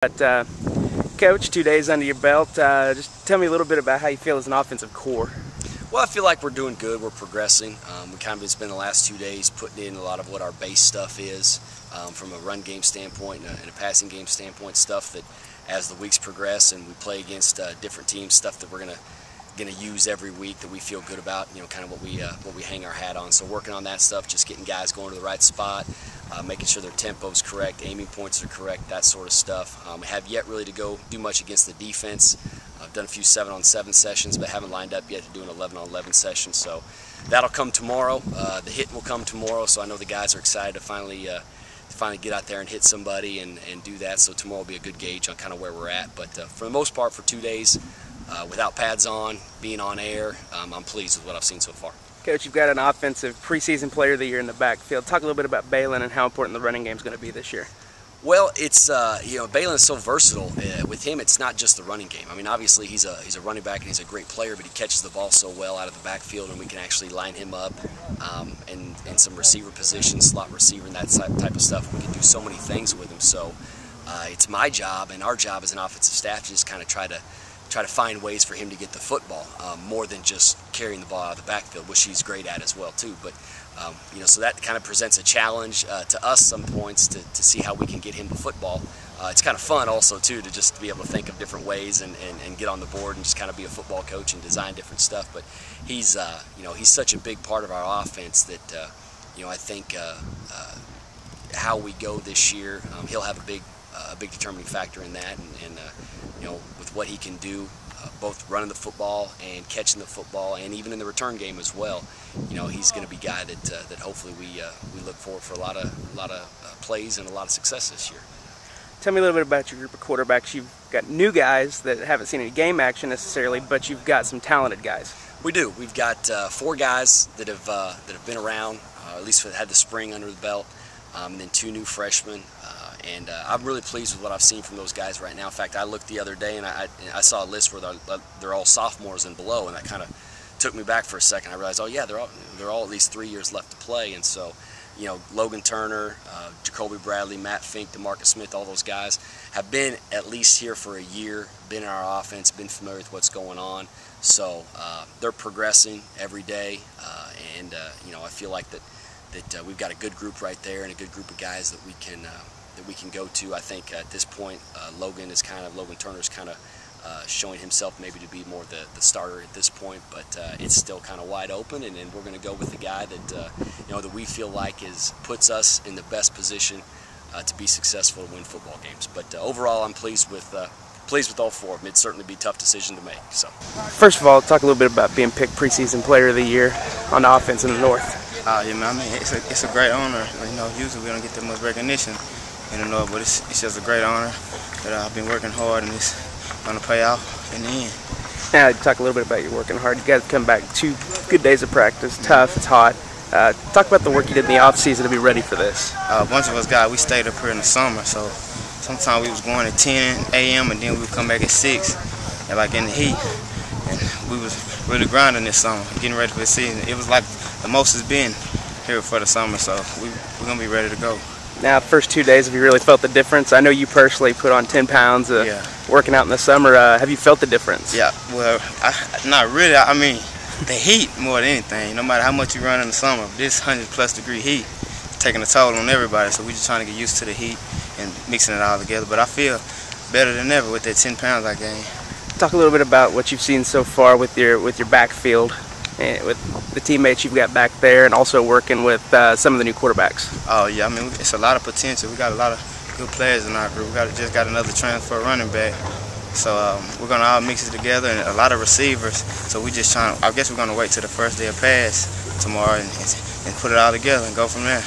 But Coach, 2 days under your belt, just tell me a little bit about how you feel as an offensive core. Well, I feel like we're doing good. We're progressing. We kind of spent the last 2 days putting in a lot of what our base stuff is from a run game standpoint and a passing game standpoint, stuff that as the weeks progress and we play against different teams, stuff that we're gonna use every week that we feel good about, kind of what we hang our hat on. So working on that stuff, just getting guys going to the right spot, making sure their tempo's correct, aiming points are correct, that sort of stuff. We have yet really to go do much against the defense. I've done a few 7-on-7 sessions, but haven't lined up yet to do an 11-on-11 session. So that'll come tomorrow. The hit will come tomorrow. So I know the guys are excited to finally get out there and hit somebody and do that. So tomorrow will be a good gauge on kind of where we're at. But for the most part, for 2 days, without pads on, being on air, I'm pleased with what I've seen so far. Coach, you've got an offensive preseason player of the year in the backfield. Talk a little bit about Baylen and how important the running game is going to be this year. Well, it's Baylen is so versatile. With him, it's not just the running game. I mean, obviously he's a running back and he's a great player, but he catches the ball so well out of the backfield, and we can actually line him up in some receiver positions, slot receiver, and that type of stuff. We can do so many things with him. So it's my job and our job as an offensive staff to just kind of try to find ways for him to get the football, more than just carrying the ball out of the backfield, which he's great at as well too. But so that kind of presents a challenge to us some points to see how we can get him the football. It's kind of fun also too to just be able to think of different ways and get on the board and just kind of be a football coach and design different stuff. But he's he's such a big part of our offense that I think how we go this year, he'll have a big determining factor in that, and with what he can do, both running the football and catching the football, and even in the return game as well. He's going to be a guy that hopefully we look forward for a lot of plays and a lot of success this year. Tell me a little bit about your group of quarterbacks. You've got new guys that haven't seen any game action necessarily, but you've got some talented guys. We do. We've got 4 guys that have been around, at least had the spring under the belt, and then 2 new freshmen. And I'm really pleased with what I've seen from those guys right now. In fact, I looked the other day and I saw a list where they're all sophomores and below, and that kind of took me back for a second. I realized, oh yeah, they're all at least 3 years left to play. And so, Logan Turner, Jacoby Bradley, Matt Fink, DeMarcus Smith, all those guys have been at least here for a year, been in our offense, been familiar with what's going on. So they're progressing every day, and I feel like that we've got a good group right there and a good group of guys that we can go to. I think at this point, Logan Turner's kind of showing himself maybe to be more the starter at this point, but it's still kind of wide open, and we're going to go with the guy that we feel like puts us in the best position to be successful and win football games. But overall, I'm pleased with all 4 of them. It'd certainly be a tough decision to make. So, first of all, talk a little bit about being picked preseason player of the year on the offense in the North. It's a great honor. Usually we don't get that much recognition in the North, but it's just a great honor that I've been working hard, and it's going to pay off in the end. Now, talk a little bit about you working hard. You got to come back 2 good days of practice. Tough, it's hot. Talk about the work you did in the off season to be ready for this. A bunch of us guys, we stayed up here in the summer, so sometimes we was going at 10 a.m. and then we would come back at 6, and like in the heat. And we was really grinding this summer, getting ready for the season. It was like the most it's been here for the summer, so we're going to be ready to go. Now, first 2 days, have you really felt the difference? I know you personally put on 10 pounds working out in the summer. Have you felt the difference? Yeah, well, not really. I mean, the heat more than anything. No matter how much you run in the summer, this 100+ degree heat is taking a toll on everybody, so we're just trying to get used to the heat and mixing it all together. But I feel better than ever with that 10 pounds I gained. Talk a little bit about what you've seen so far with your backfield, with the teammates you've got back there, and also working with some of the new quarterbacks. Oh yeah, I mean, it's a lot of potential. We got a lot of good players in our group. We just got another transfer running back, so we're gonna all mix it together, and a lot of receivers. So we just I guess we're gonna wait till the first day of pass tomorrow and put it all together and go from there.